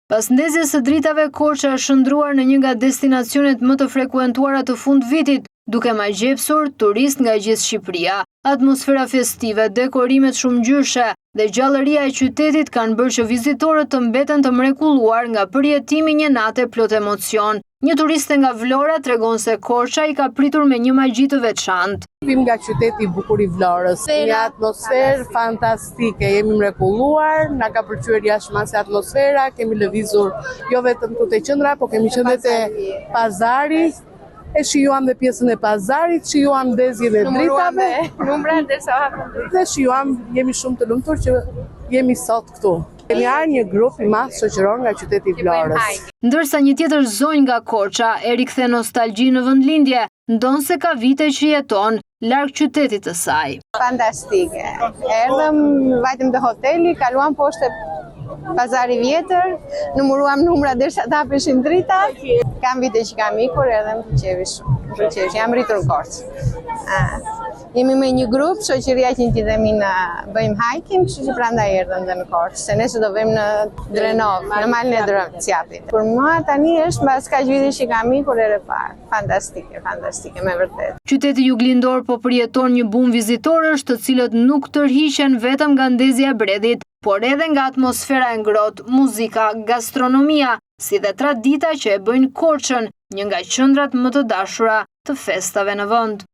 Pas ndezjes së dritave, Korça është shndruar në një nga destinacionet më të frekuentuara të fundvitit, duke magjepsur turist nga gjithë Shqipëria. Atmosfera festive, dekorimet shumëngjyrëshe dhe gjallëria e qytetit kanë bërë që vizitorët të mbeten të mrekulluar nga përjetimi një nate plot emocion. Një turiste nga Vlora tregon se Korça i ka pritur me një magji të veçantë. Vim nga qyteti i bukur i Vlorës, një atmosferë fantastike, jemi mrekulluar, na ka pëlqyer jashtëmasi atmosfera, kemi lëvizur jo vetëm te qendra, por kemi qendret e pazarit, e shijuam dhe pjesën e pazarit, shijuam ndezjen e dritave, numra derisa hapën dritë. Dhe shijuam, jemi shumë të lumtur që jemi sot këtu. Kemi ardhur një grup i madh shoqëror nga qyteti i Vlorës. Ndërsa një tjetër zonjë nga Korça e rikthe nostalgji në vendlindje, ndonse ka vite që jeton larg qytetit të saj. Fantastike. Erdhëm, vajtëm te hoteli, kaluam poshtë pazari vjetër, numëruam numra derisa të hapeshin dritat. Kam vite që kam ikur edhe më pëlqevi shumë. Jam rritur në Korçë. Jemi me një grup, shoqëria që ndihemi në bëjmë hiking, kështu që prandaj erdhëm dhe në Korçë, se nesër do vëmë në Drenov, në malin e Drenov. Për mua tani është mbas kaq vite që kam ikur herë parë. Fantastike, me vërtet. Qyteti juglindor po përjeton një bum vizitorësh, të cilët nuk tërhiqen vetëm nga ndezja e bredhit, por edhe nga atmosfera e ngrohtë, muzika, gastronomia, si dhe tradita që e bëjnë Korçën një nga qendrat më të dashura të festave në vend.